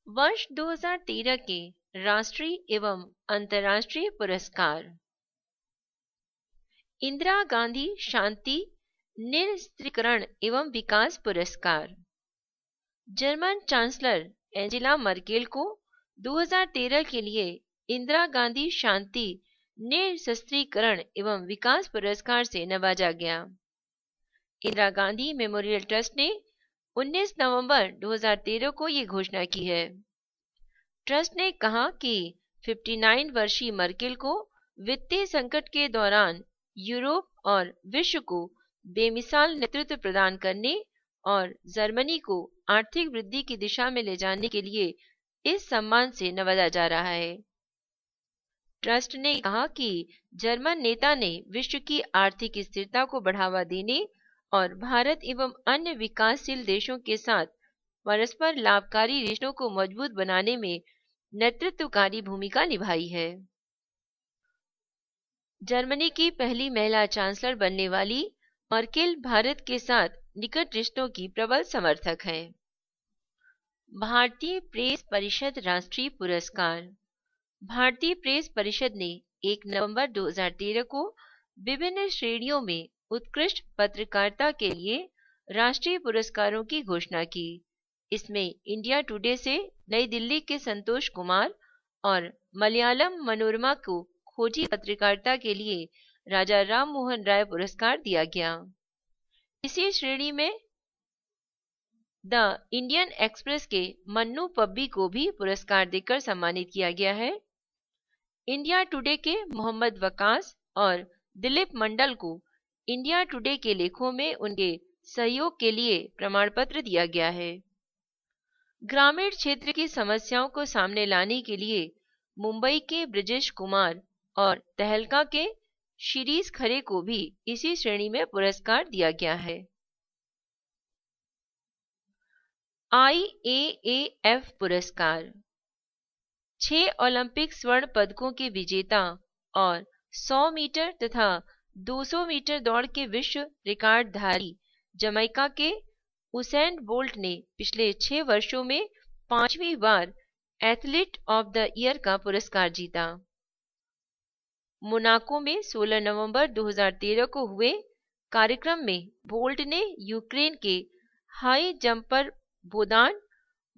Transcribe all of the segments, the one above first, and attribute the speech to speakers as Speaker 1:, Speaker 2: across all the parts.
Speaker 1: वर्ष 2013 के राष्ट्रीय एवं अंतर्राष्ट्रीय पुरस्कार। इंदिरा गांधी शांति निरस्त्रीकरण एवं विकास पुरस्कार। जर्मन चांसलर एंजेला मर्केल को 2013 के लिए इंदिरा गांधी शांति निरस्त्रीकरण एवं विकास पुरस्कार से नवाजा गया। इंदिरा गांधी मेमोरियल ट्रस्ट ने 19 नवंबर 2013 को ये घोषणा की है। ट्रस्ट ने कहा कि 59 वर्षीय मर्केल को वित्तीय संकट के दौरान यूरोप और विश्व को बेमिसाल नेतृत्व प्रदान करने और जर्मनी को आर्थिक वृद्धि की दिशा में ले जाने के लिए इस सम्मान से नवाजा जा रहा है। ट्रस्ट ने कहा कि जर्मन नेता ने विश्व की आर्थिक स्थिरता को बढ़ावा देने और भारत एवं अन्य विकासशील देशों के साथ परस्पर लाभकारी रिश्तों को मजबूत बनाने में नेतृत्वकारी भूमिका निभाई है। जर्मनी की पहली महिला चांसलर बनने वाली मर्केल भारत के साथ निकट रिश्तों की प्रबल समर्थक हैं। भारतीय प्रेस परिषद राष्ट्रीय पुरस्कार। भारतीय प्रेस परिषद ने 1 नवंबर 2013 को विभिन्न श्रेणियों में उत्कृष्ट पत्रकारिता के लिए राष्ट्रीय पुरस्कारों की घोषणा की। इसमें इंडिया टुडे से नई दिल्ली के संतोष कुमार और मलयालम मनोरमा को खोजी पत्रकारिता के लिए राजा राम मोहन राय पुरस्कार दिया गया। इसी श्रेणी में द इंडियन एक्सप्रेस के मन्नू पब्बी को भी पुरस्कार देकर सम्मानित किया गया है। इंडिया टुडे के मोहम्मद वकास और दिलीप मंडल को इंडिया टुडे के लेखों में उनके सहयोग के लिए प्रमाण पत्र दिया गया है। ग्रामीण क्षेत्र की समस्याओं को सामने लाने के लिए मुंबई के ब्रिजेश कुमार और तहलका के शिरीष खरे को भी इसी श्रेणी में पुरस्कार दिया गया है। IAAF पुरस्कार। 6 ओलंपिक स्वर्ण पदकों के विजेता और 100 मीटर तथा 200 मीटर दौड़ के विश्व रिकॉर्डधारी जमैका के उसैन बोल्ट ने पिछले 6 वर्षों में 5वीं बार एथलीट ऑफ द ईयर का पुरस्कार जीता। मोनाको में 16 नवंबर 2013 को हुए कार्यक्रम में बोल्ट ने यूक्रेन के हाई जंपर बोदान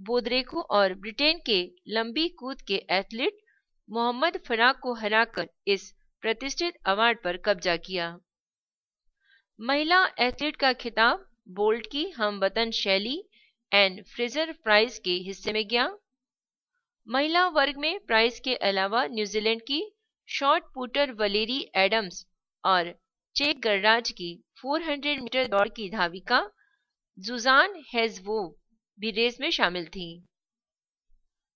Speaker 1: बोद्रेको और ब्रिटेन के लंबी कूद के एथलीट मोहम्मद फराह को हराकर इस प्रतिष्ठित अवार्ड पर कब्जा किया। महिला एथलीट का खिताब बोल्ट की हमवतन शैली एंड फ्रेजर प्राइस के हिस्से में गया। महिला वर्ग में प्राइस के अलावा न्यूजीलैंड की शॉर्ट पुटर वलेरी एडम्स और चेक गणराज्य की 400 मीटर दौड़ की धाविका जुजान हेजवोव भी रेस में शामिल थी।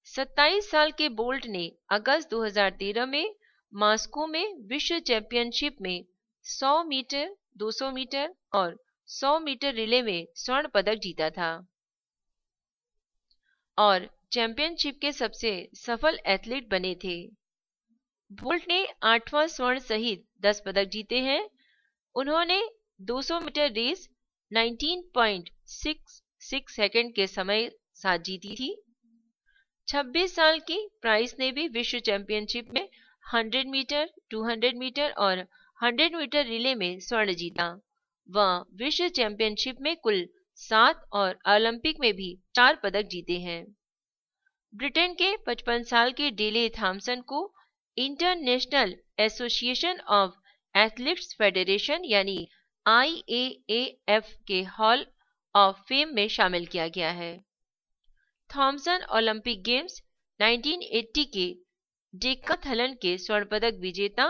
Speaker 1: 27 साल के बोल्ट ने अगस्त 2013 में मॉस्को में विश्व चैंपियनशिप में 100 मीटर, 200 मीटर और 100 मीटर रिले में स्वर्ण पदक जीता था और चैंपियनशिप के सबसे सफल एथलीट बने थे। बोल्ट ने 8वां स्वर्ण सहित 10 पदक जीते हैं। उन्होंने 200 मीटर रेस 19.66 सेकंड के समय साथ जीती थी। 26 साल की प्राइस ने भी विश्व चैंपियनशिप में 100 मीटर, 200 मीटर और 100 मीटर रिले में स्वर्ण जीता। वह विश्व चैंपियनशिप में कुल 7 और ओलंपिक में भी 4 पदक जीते हैं। ब्रिटेन के 55 साल के डेले थॉमसन को international association of athletes federation यानी IAAF के हॉल ऑफ फेम में शामिल किया गया है। थॉमसन ओलंपिक गेम्स 1980 के डेकाथलन के स्वर्ण पदक विजेता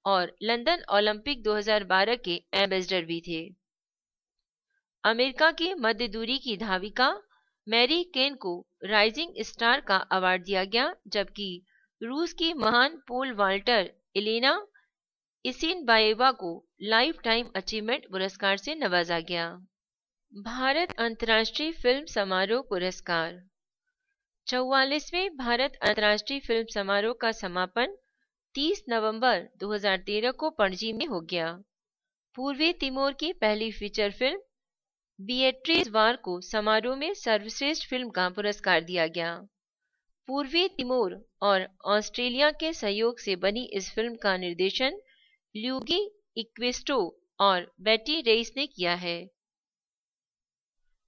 Speaker 1: और लंदन ओलंपिक 2012 के एम्बेसडर भी थे। अमेरिका की मध्य दूरी की धाविका मैरी केन को राइजिंग स्टार का अवार्ड दिया गया, जबकि रूस की महान पोल वाल्टर एलेना इसिनबाएवा को लाइफ टाइम अचीवमेंट पुरस्कार से नवाजा गया। भारत अंतर्राष्ट्रीय फिल्म समारोह पुरस्कार। 44वें भारत अंतर्राष्ट्रीय फिल्म समारोह का समापन 30 नवंबर 2013 को पणजी में हो गया। पूर्वी तिमोर की पहली फीचर फिल्म बिएट्रीज वार को समारोह में सर्वश्रेष्ठ फिल्म का पुरस्कार दिया गया। पूर्वी तिमोर और ऑस्ट्रेलिया के सहयोग से बनी इस फिल्म का निर्देशन ल्यूगी इक्वेस्टो और बेटी रेइस ने किया है।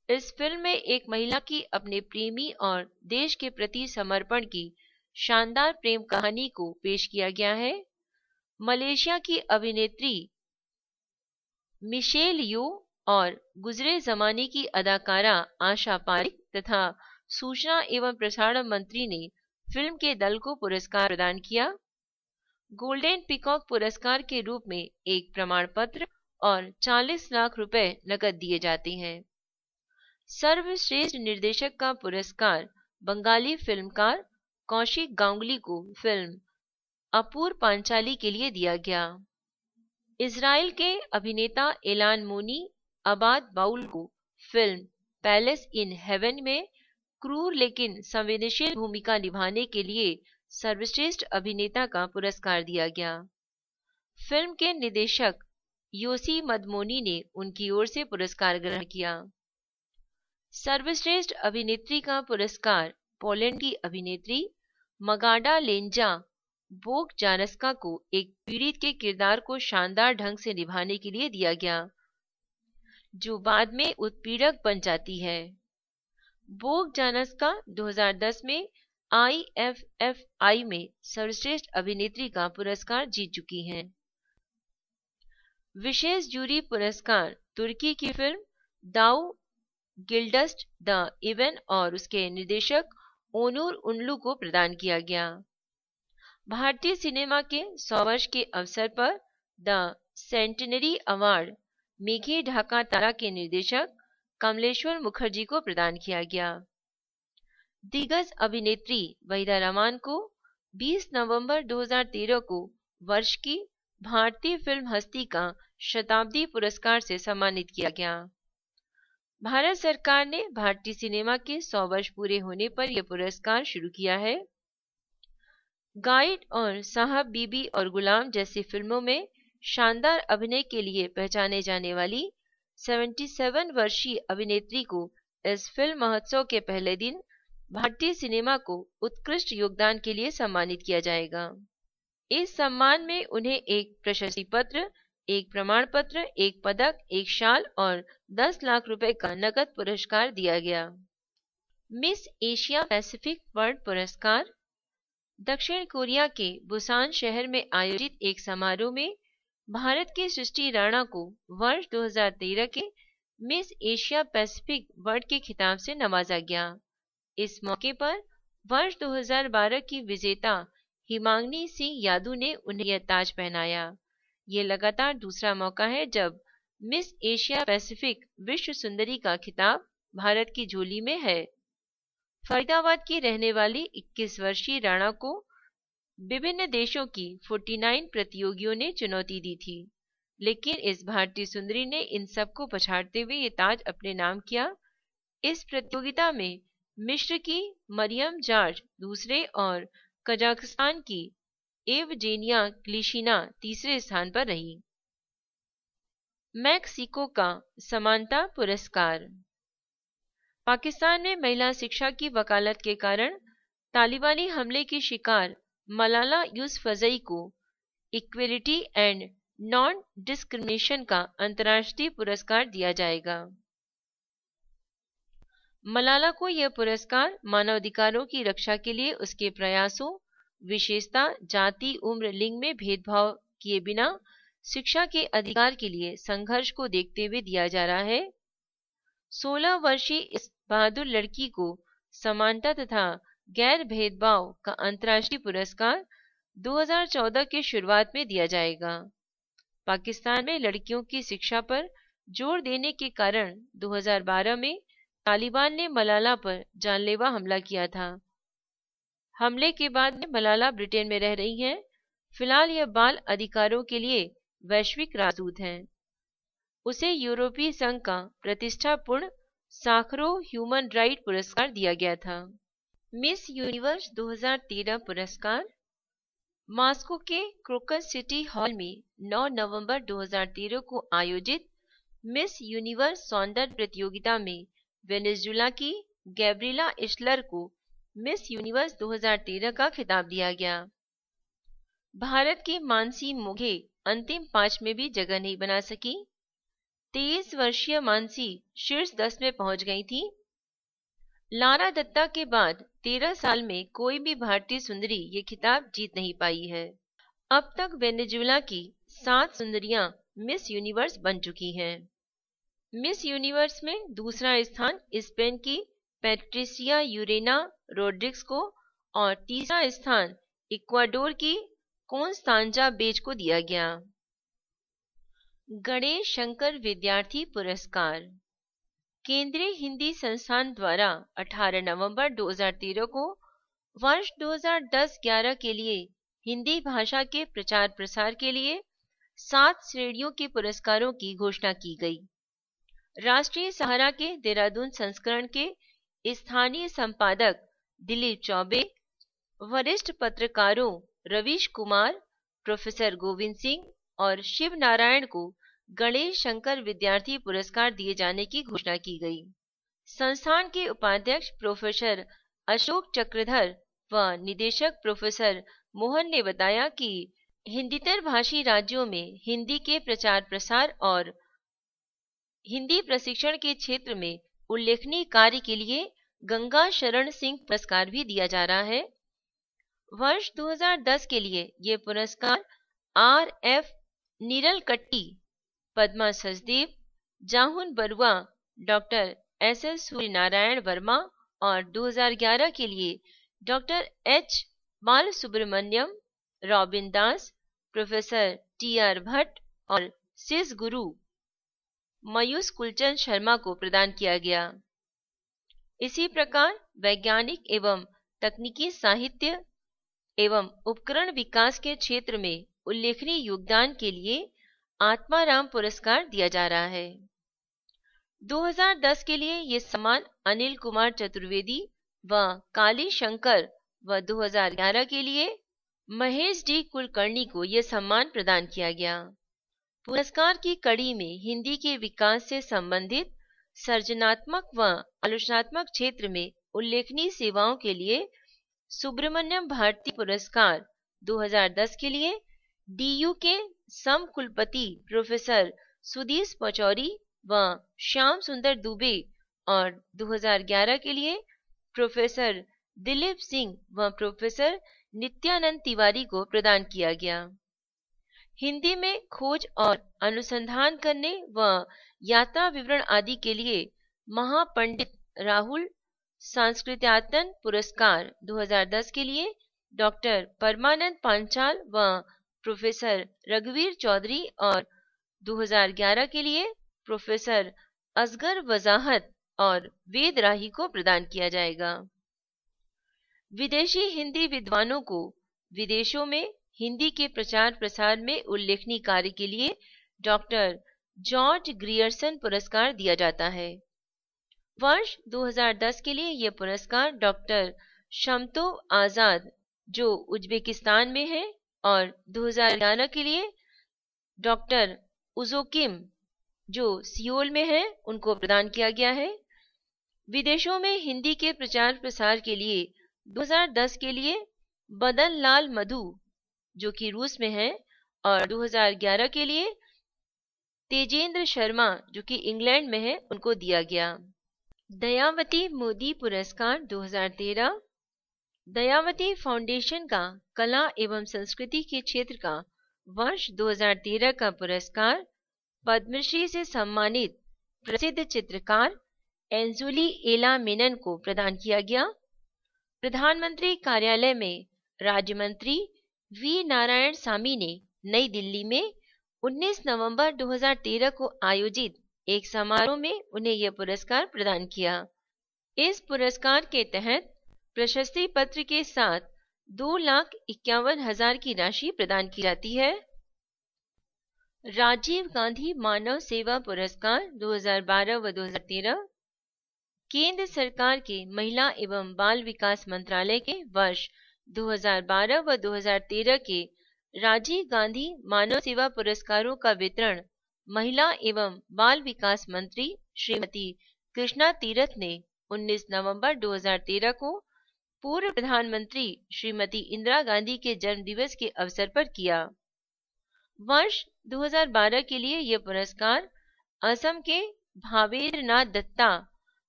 Speaker 1: इस फिल्म में एक महिला की अपने प्रेमी और देश के प्रति समर्पण की शानदार प्रेम कहानी को पेश किया गया है। मलेशिया की अभिनेत्री मिशेल यो और गुजरे जमाने की अदाकारा आशा पारिक तथा सूचना एवं प्रसारण मंत्री ने फिल्म के दल को पुरस्कार प्रदान किया। गोल्डन पीकॉक पुरस्कार के रूप में एक प्रमाण पत्र और 40 लाख रुपए नकद दिए जाते हैं। सर्वश्रेष्ठ निर्देशक का पुरस्कार बंगाली फिल्मकार कौशिक गांगुली को फिल्म अपूर्व पांचाली के लिए दिया गया। इजराइल के अभिनेता एलान मोनी अबाद बाउल को फिल्म पैलेस इन हेवन में क्रूर लेकिन संवेदनशील भूमिका निभाने के लिए सर्वश्रेष्ठ अभिनेता का पुरस्कार दिया गया। फिल्म के निदेशक योसी मदमोनी ने उनकी ओर से पुरस्कार ग्रहण किया। सर्वश्रेष्ठ अभिनेत्री का पुरस्कार पोलैंड की अभिनेत्री मगाडा लेंजा बोगजानस्का को एक पीड़ित के किरदार को शानदार ढंग से निभाने के लिए दिया गया, जो बाद में उत्पीड़क बन जाती है। बोगजानस्का 2010 में IFFI में सर्वश्रेष्ठ अभिनेत्री का पुरस्कार जीत चुकी हैं। विशेष जूरी पुरस्कार तुर्की की फिल्म दाऊ गिल्डस्ट द इवन और उसके निर्देशक ओनूर उनलू को प्रदान किया गया। भारतीय सिनेमा के 100 वर्ष के अवसर पर the centenary award Meghe Dhaka Tara के निर्देशक कमलेश्वर मुखर्जी को प्रदान किया गया। दिग्गज अभिनेत्री वहीदा रहमान को 20 नवंबर 2013 को वर्ष की भारतीय फिल्म हस्ती का शताब्दी पुरस्कार से सम्मानित किया गया। भारत सरकार ने भारतीय सिनेमा के 100 वर्ष पूरे होने पर यह पुरस्कार शुरू किया है। गाइड और साहब बीबी और गुलाम जैसी फिल्मों में शानदार अभिनय के लिए पहचाने जाने वाली 77 वर्षीय अभिनेत्री को इस फिल्म महोत्सव के पहले दिन भारतीय सिनेमा को उत्कृष्ट योगदान के लिए सम्मानित किया जाएगा। इस सम्मान में उन्हें एक प्रशस्ति पत्र, एक प्रमाण पत्र, एक पदक, एक शाल और 10 लाख रुपए का नकद पुरस्कार दिया गया। मिस एशिया पैसिफिक वर्ल्ड पुरस्कार दक्षिण कोरिया के बुसान शहर में आयोजित एक समारोह में भारत की सृष्टि राणा को वर्ष 2013 के मिस एशिया पैसिफिक वर्ल्ड के खिताब से नवाजा गया। इस मौके पर वर्ष 2012 की विजेता हिमांगनी सिंह यादव ने उन्हें यह ताज पहनाया। ये लगातार दूसरा मौका है जब मिस एशिया पैसिफिक विश्व सुंदरी का खिताब भारत की झोली में है। फरीदाबाद की रहने वाली 21 वर्षीय राणा को विभिन्न देशों की 49 प्रतियोगियों ने चुनौती दी थी, लेकिन इस भारतीय सुंदरी ने इन सबको पछाड़ते हुए ये ताज अपने नाम किया। इस प्रतियोगिता में मिस्र की मरियम जॉर्ज दूसरे और कजाकिस्तान की एवजेनिया क्लिशिना तीसरे स्थान पर रही। मैक्सिको का समानता पुरस्कार पाकिस्तान में महिला शिक्षा की वकालत के कारण तालिबानी हमले की शिकार मलाला यूसुफजई को इक्वलिटी एंड नॉन डिस्क्रिमिनेशन का अंतर्राष्ट्रीय पुरस्कार दिया जाएगा। मलाला को यह पुरस्कार मानवाधिकारों की रक्षा के लिए उसके प्रयासों, विशेषता, जाति, उम्र, लिंग में भेदभाव किए बिना शिक्षा के अधिकार के लिए संघर्ष को देखते हुए दिया जा रहा है। 16 वर्षीय इस बहादुर लड़की को समानता तथा गैर भेदभाव का अंतर्राष्ट्रीय पुरस्कार 2014 के शुरुआत में दिया जाएगा। पाकिस्तान में लड़कियों की शिक्षा पर जोर देने के कारण 2012 में तालिबान ने मलाला पर जानलेवा हमला किया था। हमले के बाद में मलाला ब्रिटेन में रह रही हैं। फिलहाल यह बाल अधिकारों के लिए वैश्विक राजदूत हैं। उसे यूरोपीय संघ का प्रतिष्ठापूर्ण साखरोव ह्यूमन राइट पुरस्कार दिया गया था। मिस यूनिवर्स 2013 पुरस्कार मॉस्को के क्रोकस सिटी हॉल में 9 नवंबर 2013 को आयोजित मिस यूनिवर्स सौंदर्य प्रतियोगिता में वेनेजुएला की गैब्रिएला इस्लर को मिस यूनिवर्स 2013 का खिताब दिया गया। भारत की मानसी मोघे अंतिम 5 में भी जगह नहीं बना सकी। 23 वर्षीय मानसी शीर्ष 10 में पहुंच गई थी। लारा दत्ता के बाद 13 साल में कोई भी भारतीय सुंदरी ये खिताब जीत नहीं पाई है। अब तक वेनेजुएला की 7 सुंदरियां मिस यूनिवर्स बन चुकी हैं। मिस यूनिवर्स में दूसरा स्थान स्पेन की पैट्रिसिया यूरेना रोड्रिग्स को और तीसरा स्थान इक्वाडोर की कॉन्स्तांजा बेज को दिया गया। गणेश शंकर विद्यार्थी पुरस्कार केंद्रीय हिंदी संस्थान द्वारा 18 नवंबर 2013 को वर्ष 2010-11 के लिए हिंदी भाषा के प्रचार प्रसार के लिए 7 श्रेणियों के पुरस्कारों की घोषणा की गई। राष्ट्रीय सहारा के देहरादून संस्करण के स्थानीय संपादक दिलीप चौबे, वरिष्ठ पत्रकारों रवीश कुमार, प्रोफेसर गोविंद सिंह और शिव नारायण को गणेश शंकर विद्यार्थी पुरस्कार दिए जाने की घोषणा की गई। संस्थान के उपाध्यक्ष प्रोफेसर अशोक चक्रधर व निदेशक प्रोफेसर मोहन ने बताया कि हिंदीतर भाषी राज्यों में हिंदी के प्रचार प्रसार और हिंदी प्रशिक्षण के क्षेत्र में उल्लेखनीय कार्य के लिए गंगा शरण सिंह पुरस्कार भी दिया जा रहा है। वर्ष 2010 के लिए ये पुरस्कार R.F. Neeralakatti, Padma Sachdev, Jahnu Barua, doctor S.S. Suryanarayana Varma और 2011 के लिए doctor H. Balasubramaniam, Robin Das, professor T.R. Bhatt और सिस गुरु मयूष कुलचंद शर्मा को प्रदान किया गया। इसी प्रकार वैज्ञानिक एवं तकनीकी साहित्य एवं उपकरण विकास के क्षेत्र में उल्लेखनीय योगदान के लिए आत्माराम पुरस्कार दिया जा रहा है। 2010 के लिए ये सम्मान अनिल कुमार चतुर्वेदी व काली शंकर व 2011 के लिए महेश डी कुलकर्णी को यह सम्मान प्रदान किया गया। पुरस्कार की कड़ी में हिंदी के विकास से संबंधित सर्जनात्मक व आलोचनात्मक क्षेत्र में उल्लेखनीय सेवाओं के लिए सुब्रमण्यम भारती पुरस्कार 2010 के लिए DU के सम कुलपति प्रोफेसर सुधीश पचौरी व श्याम सुंदर दुबे और 2011 के लिए प्रोफेसर दिलीप सिंह व प्रोफेसर नित्यानंद तिवारी को प्रदान किया गया। हिंदी में खोज और अनुसंधान करने व यात्रा विवरण आदि के लिए महापंडित राहुल सांस्कृत्यायतन पुरस्कार 2010 के लिए डॉक्टर परमानंद पांचाल व प्रोफेसर रघुवीर चौधरी और 2011 के लिए प्रोफेसर असगर वजाहत और वेद राही को प्रदान किया जाएगा। विदेशी हिंदी विद्वानों को विदेशों में हिंदी के प्रचार प्रसार में उल्लेखनीय कार्य के लिए डॉक्टर जॉर्ज ग्रियर्सन पुरस्कार दिया जाता है। वर्ष 2010 के लिए यह पुरस्कार डॉक्टर शमतोव आजाद जो उज्बेकिस्तान में है और 2011 के लिए डॉक्टर उजोकिम जो सियोल में है उनको प्रदान किया गया है। विदेशों में हिंदी के प्रचार प्रसार के लिए 2010 के लिए बदन लाल मधु जो कि रूस में है और 2011 के लिए तेजेंद्र शर्मा जो कि इंग्लैंड में है उनको दिया गया। दयावती मोदी पुरस्कार 2013 दयावती फाउंडेशन का कला एवं संस्कृति के क्षेत्र का वर्ष 2013 का पुरस्कार पद्मश्री से सम्मानित प्रसिद्ध चित्रकार एंजुली एला मेनन को प्रदान किया गया। प्रधानमंत्री कार्यालय में राज्य मंत्री वी नारायण सामी ने नई दिल्ली में 19 नवंबर 2013 को आयोजित एक समारोह में उन्हें यह पुरस्कार प्रदान किया। इस पुरस्कार के तहत प्रशस्ति पत्र के साथ 2,51,000 की राशि प्रदान की जाती है। राजीव गांधी मानव सेवा पुरस्कार 2012 व 2013 केंद्र सरकार के महिला एवं बाल विकास मंत्रालय के वर्ष 2012 व 2013 के राजीव गांधी मानव सेवा पुरस्कारों का वितरण महिला एवं बाल विकास मंत्री श्रीमती कृष्णा तीरथ ने 19 नवंबर 2013 को पूर्व प्रधानमंत्री श्रीमती इंदिरा गांधी के जन्मदिवस के अवसर पर किया। वर्ष 2012 के लिए यह पुरस्कार असम के भावेन्द्र नाथ दत्ता,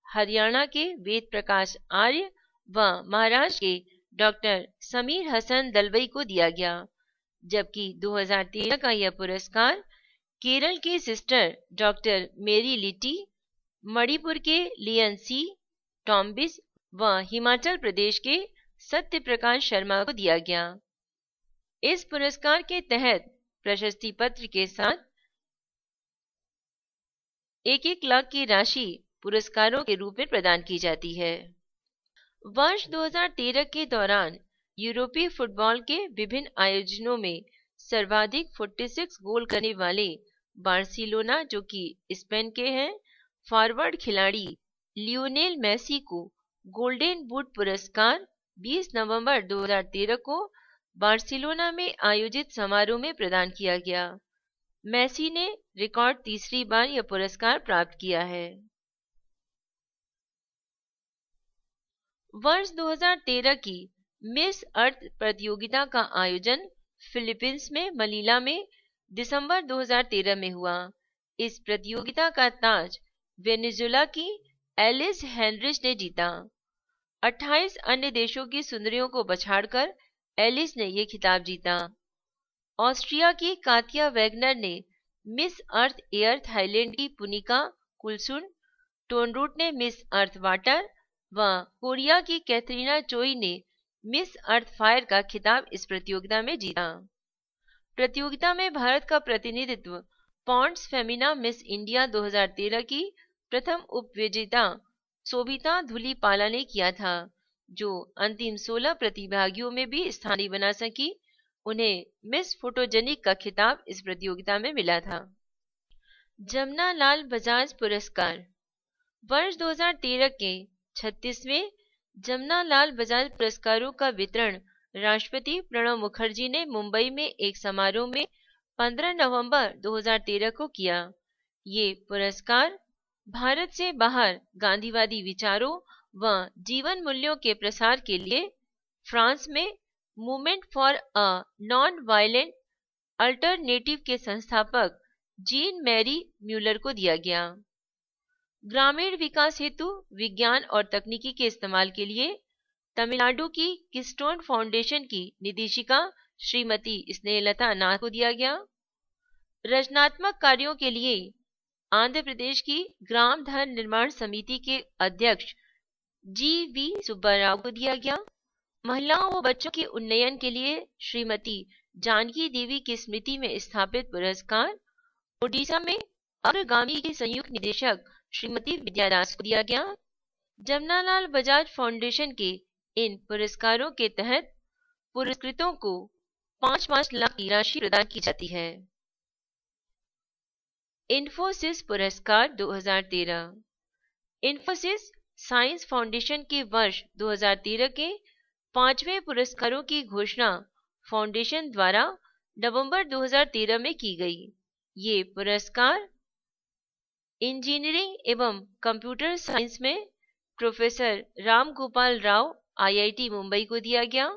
Speaker 1: हरियाणा के वेद प्रकाश आर्य व महाराष्ट्र के डॉक्टर समीर हसन दलवई को दिया गया, जबकि 2013 का यह पुरस्कार केरल के सिस्टर डॉक्टर मेरी लिटी, मणिपुर के लियन सी टॉम्बिस व हिमाचल प्रदेश के सत्य प्रकाश शर्मा को दिया गया। इस पुरस्कार के तहत प्रशस्ति पत्र के साथ 1-1 लाख की राशि पुरस्कारों के रूप में प्रदान की जाती है। वर्ष 2013 के दौरान यूरोपीय फुटबॉल के विभिन्न आयोजनों में सर्वाधिक 46 गोल करने वाले बार्सिलोना, जो कि स्पेन के हैं, फॉरवर्ड खिलाड़ी लियोनेल मेसी को गोल्डन बूट पुरस्कार 20 नवंबर 2013 को बार्सिलोना में आयोजित समारोह में प्रदान किया गया। मेसी ने रिकॉर्ड तीसरी बार यह पुरस्कार प्राप्त किया है। वर्ष 2013 की मिस अर्थ प्रतियोगिता का आयोजन फिलीपींस में मनीला में दिसंबर 2013 में हुआ। इस प्रतियोगिता का ताज वेनेजुएला की एलिस हेनरिच ने जीता। 28 अन्य देशों की सुंदरियों को पछाड़कर एलिस ने यह खिताब जीता। ऑस्ट्रिया की कातिया वैगनर ने मिस अर्थ एयर थाईलैंड की पुनिका कुलसुन, टोनरूट ने मिस अर्थ वाटर व कोरिया की कैथरीना चोई ने मिस अर्थ फायर का खिताब इस प्रतियोगिता में जीता। प्रतियोगिता में भारत का प्रतिनिधित्व पॉन्ड्स फेमिना मिस इंडिया 2013 की प्रथम उपविजेता सोभिता धुलीपाला ने किया था, जो अंतिम 16 प्रतिभागियों में भी स्थान नहीं बना सकी। उन्हें मिस फोटोजेनिक का खिताब इस प्रतियोगिता में मिला था। जमनालाल बजाज पुरस्कार। वर्ष 2013 के 36वें जमनालाल बजाज पुरस्कारों का वितरण राष्ट्रपति प्रणब मुखर्जी ने मुंबई में एक समारोह में 15 नवंबर 2013 को किया। ये पुरस्कार भारत से बाहर गांधीवादी विचारों व जीवन मूल्यों के प्रसार के लिए फ्रांस में movement for a non violent alternative के संस्थापक जीन मैरी म्यूलर को दिया गया। ग्रामीण विकास हेतु विज्ञान और तकनीकी के इस्तेमाल के लिए तमिलनाडु की किस्टोन फाउंडेशन की निदेशिका श्रीमती स्नेहलता नाथ को दिया गया। रचनात्मक कार्यों के लिए आंध्र प्रदेश की ग्राम धन निर्माण समिति के अध्यक्ष GV सुब्बाराव को दिया गया। महिलाओं व बच्चों के उन्नयन के लिए श्रीमती जानकी देवी की स्मृति में स्थापित पुरस्कार ओडिशा में अग्रगामी की संयुक्त निदेशक श्रीमती विद्यादास को दिया गया। जमनालाल बजाज फाउंडेशन के इन पुरस्कारों के तहत पुरस्कृतों को 5-5 लाख की राशि प्रदान की जाती है। इन्फोसिस पुरस्कार 2013। इन्फोसिस साइंस फाउंडेशन के वर्ष 2013 के 5वें पुरस्कारों की घोषणा फाउंडेशन द्वारा नवंबर 2013 में की गई। ये पुरस्कार इंजीनियरिंग एवं कंप्यूटर साइंस में प्रोफेसर राम गोपाल राव IIT मुंबई को दिया गया।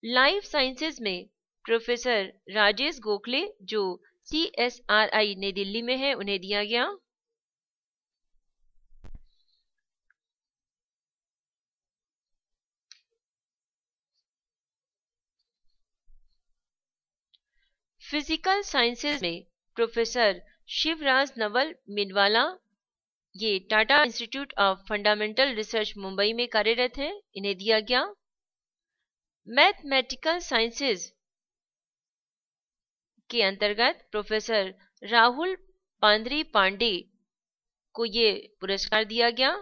Speaker 1: लाइफ साइंसेज में प्रोफेसर राजेश गोखले जो CSRI नई दिल्ली में है, उन्हें दिया गया। फिजिकल साइंसेज में प्रोफेसर शिवराज नवल मिनवाला, ये Tata institute of fundamental research Mumbai में कार्यरत हैं, इन्हें दिया गया। मैथमेटिकल साइंसेज के अंतर्गत प्रोफेसर राहुल पांद्री पांडे को ये पुरस्कार दिया गया।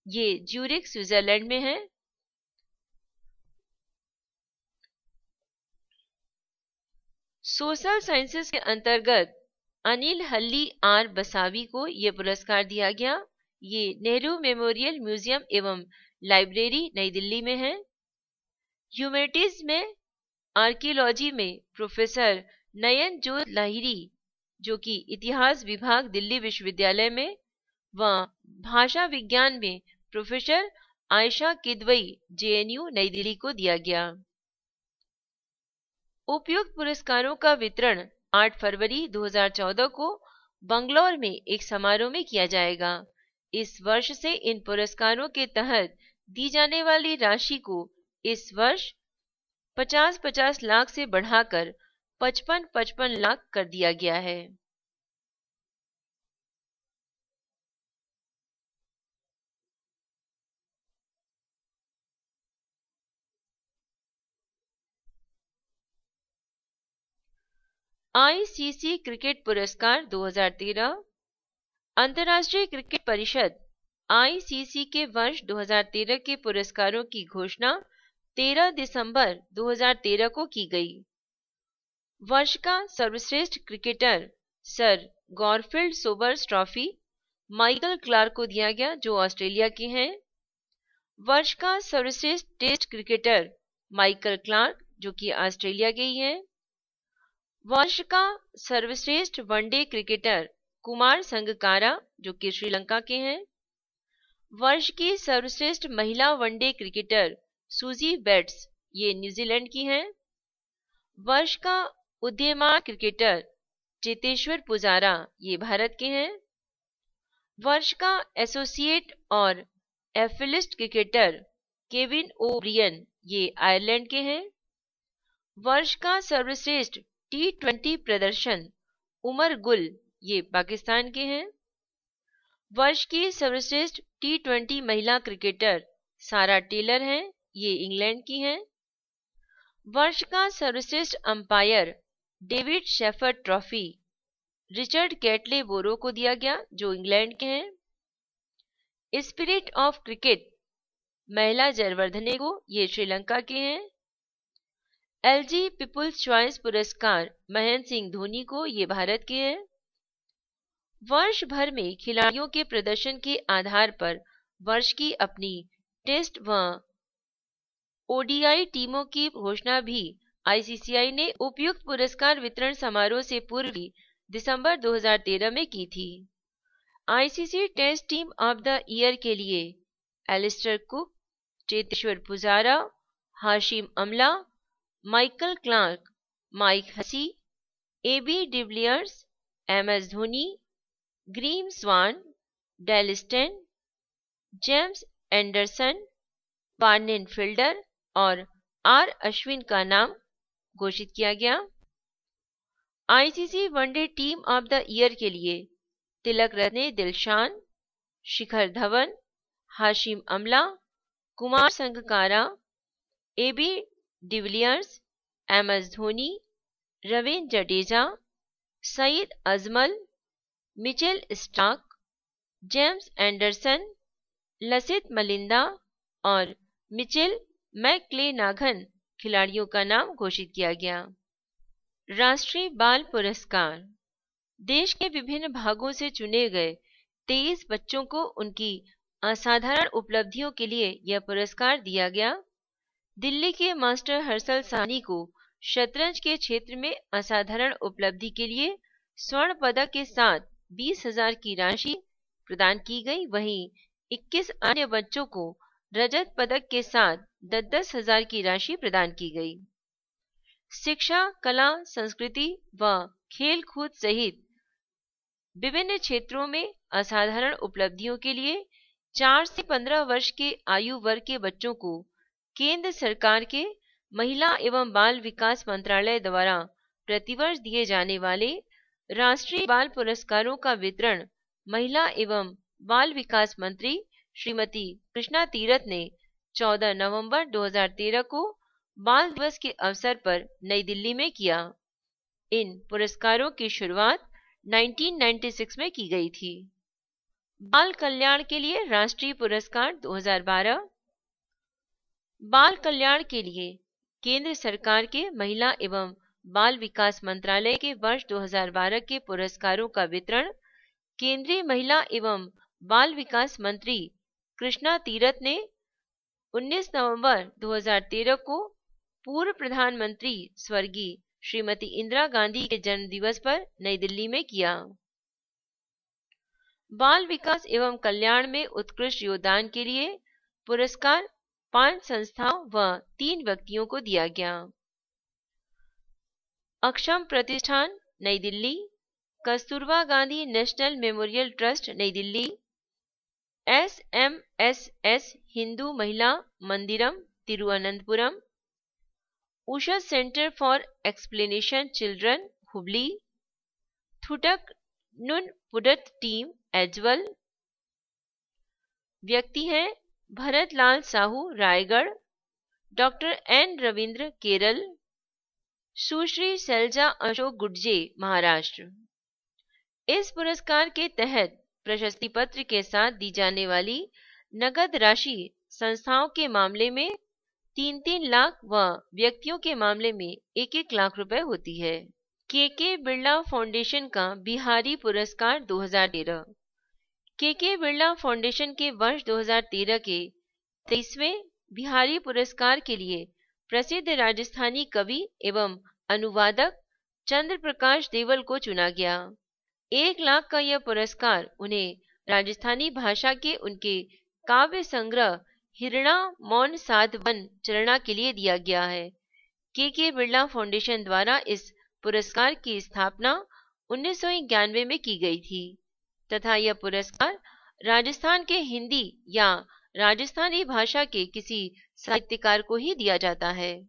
Speaker 1: ये ज्यूरिख स्विट्जरलैंड में है। सोशल साइंसेज के अंतर्गत अनिल हल्ली आर बसावी को यह पुरस्कार दिया गया। ये नेहरू मेमोरियल म्यूजियम एवं लाइब्रेरी नई दिल्ली में है। ह्यूमैनिटीज में आर्कियोलॉजी में प्रोफेसर नयन जोत लाहिरी जो कि इतिहास विभाग दिल्ली विश्वविद्यालय में, व भाषा विज्ञान में प्रोफेसर आयशा किदवई जेएनयू नई दिल्ली को दिया गया। उपयुक्त पुरस्कारों का वितरण 8 फरवरी 2014 को बंगलौर में एक समारोह में किया जाएगा। इस वर्ष से इन पुरस्कारों के तहत दी जाने वाली राशि को इस वर्ष 50-50 लाख से बढ़ाकर 55-55 लाख कर दिया गया है। आईसीसी क्रिकेट पुरस्कार 2013। अंतर्राष्ट्रीय क्रिकेट परिषद आईसीसी के वर्ष 2013 के पुरस्कारों की घोषणा 13 दिसंबर 2013 को की गई। वर्ष का सर्वश्रेष्ठ cricketer sir Garfield Sobers trophy Michael Clarke को दिया गया, जो ऑस्ट्रेलिया के हैं। वर्ष का सर्वश्रेष्ठ टेस्ट क्रिकेटर माइकल क्लार्क, जो कि ऑस्ट्रेलिया के ही हैं। वर्ष का सर्वश्रेष्ठ वनडे क्रिकेटर कुमार संगकारा, जो कि श्रीलंका के हैं। वर्ष की सर्वश्रेष्ठ महिला वनडे क्रिकेटर सूजी बेट्स, ये न्यूजीलैंड की हैं। वर्ष का उदीयमान क्रिकेटर चेतेश्वर पुजारा, ये भारत के हैं। वर्ष का एसोसिएट और एफिलिस्ट क्रिकेटर केविन ओब्रियन, ये आयरलैंड के हैं। वर्ष का सर्वश्रेष्ठ T20 प्रदर्शन उमर गुल, ये पाकिस्तान के हैं। वर्ष की सर्वश्रेष्ठ T20 महिला क्रिकेटर सारा टेलर हैं, ये इंग्लैंड की हैं। वर्ष का सर्वश्रेष्ठ umpire David Shepherd trophy Richard Kettleborough को दिया गया, जो इंग्लैंड के हैं। स्पिरिट ऑफ क्रिकेट महिला जयवर्धने को, ये श्रीलंका के हैं। एलजी पीपुल्स चॉइस पुरस्कार महेंद्र सिंह धोनी को, ये भारत के हैं। वर्ष भर में खिलाड़ियों के प्रदर्शन के आधार पर वर्ष की अपनी टेस्ट व ओडीआई टीमों की घोषणा भी आईसीसीआई ने उपयुक्त पुरस्कार वितरण समारोह से पूर्व दिसंबर 2013 में की थी। ICC test team of the year के लिए Alastair Cook, Cheteshwar Pujara, Hashim Amla, Michael Clarke, Mike Hussey, AB de Villiers, MS Dhoni, Graeme Swann, Dale Steyn, James Anderson, बार्नेन फील्डर और आर अश्विन का नाम घोषित किया गया। ICC one day team of the year के लिए Tillakaratne Dilshan, Shikhar Dhawan, Hashim Amla, Kumar Sangakkara, AB de Villiers, MS Dhoni, Ravindra Jadeja, Saeed Ajmal, Mitchell Starc, James Anderson, Lasith Malinga और मिचेल मैक्लेनाघन खिलाड़ियों का नाम घोषित किया गया। राष्ट्रीय बाल पुरस्कार देश के विभिन्न भागों से चुने गए 23 बच्चों को उनकी असाधारण उपलब्धियों के लिए यह पुरस्कार दिया गया। दिल्ली के मास्टर हर्षल साहनी को शतरंज के क्षेत्र में असाधारण उपलब्धि के लिए स्वर्ण पदक के साथ 20,000 की राशि प्रदान की गई। वहीं 21 अन्य बच्चों को रजत पदक के साथ 10,000 की राशि प्रदान की गई। शिक्षा, कला, संस्कृति व खेल कूद सहित विभिन्न क्षेत्रों में असाधारण उपलब्धियों के लिए 4 से 15 वर्ष के आयु वर्ग के बच्चों को केंद्र सरकार के महिला एवं बाल विकास मंत्रालय द्वारा प्रतिवर्ष दिए जाने वाले राष्ट्रीय बाल पुरस्कारों का वितरण महिला एवं बाल विकास मंत्री श्रीमती कृष्णा तीरथ ने 14 नवंबर 2013 को बाल दिवस के अवसर पर नई दिल्ली में किया। इन पुरस्कारों की शुरुआत 1996 में की गई थी। बाल कल्याण के लिए राष्ट्रीय पुरस्कार 2012। बाल कल्याण के लिए केंद्र सरकार के महिला एवं बाल विकास मंत्रालय के वर्ष 2012 के पुरस्कारों का वितरण केंद्रीय महिला एवं बाल विकास मंत्री कृष्णा तीरथ ने 19 नवंबर 2013 को पूर्व प्रधानमंत्री स्वर्गीय श्रीमती इंदिरा गांधी के जन्म दिवस पर नई दिल्ली में किया। बाल विकास एवं कल्याण में उत्कृष्ट योगदान के लिए पुरस्कार 5 संस्थाओं व 3 व्यक्तियों को दिया गया। Aksham Pratishthan New Delhi, Kasturba Gandhi national memorial trust New Delhi, SMSS Hindu Mahila Mandiram Thiruvananthapuram, Usha centre for explanation children Hubli, थुटक नुन पुडत टीम एजवल। व्यक्ति हैं भरत लाल साहू रायगढ़, डॉक्टर N रविंद्र केरल, सुश्री सैलजा अशोक गुडजे महाराष्ट्र। इस पुरस्कार के तहत प्रशस्ति पत्र के साथ दी जाने वाली नगद राशि संस्थाओं के मामले में 3-3 लाख व व्यक्तियों के मामले में 1-1 लाख रुपए होती है। के बिरला फाउंडेशन का बिहारी पुरस्कार 2013। के बिरला फाउंडेशन के वर्ष 2013 के 23वें बिहारी पुरस्कार के लिए प्रसिद्ध राजस्थानी कवि एवं अनुवादक चंद्र प्रकाश देवल को चुना गया। 1 लाख का यह पुरस्कार उन्हें राजस्थानी भाषा के उनके काव्य संग्रह हिरणा मौन साध वन चरणा के लिए दिया गया है। के बिरला फाउंडेशन द्वारा इस पुरस्कार की स्थापना 1991 में की गई थी तथा यह पुरस्कार राजस्थान के हिंदी या राजस्थानी भाषा के किसी साहित्यकार को ही दिया जाता है।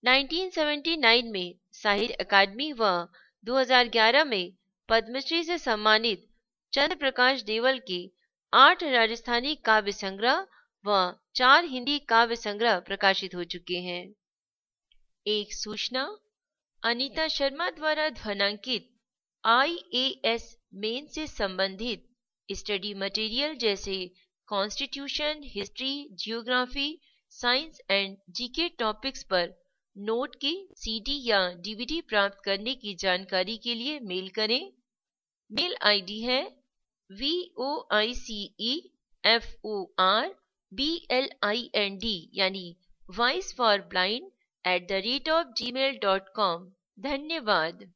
Speaker 1: 1979 में साहित्य अकादमी व 2011 में पद्मश्री से सम्मानित चंद्र प्रकाश देवल के 8 राजस्थानी काव्य संग्रह व 4 हिंदी काव्य संग्रह प्रकाशित हो चुके हैं। एक सूचना, अनीता शर्मा द्वारा ध्वनांकित IAS मेन से संबंधित स्टडी मटेरियल जैसे constitution, history, geography, science and GK topics पर नोट की CD या DVD प्राप्त करने की जानकारी के लिए मेल करें। मेल आईडी है voiceforblind यानी voice for blind @gmail.com। धन्यवाद।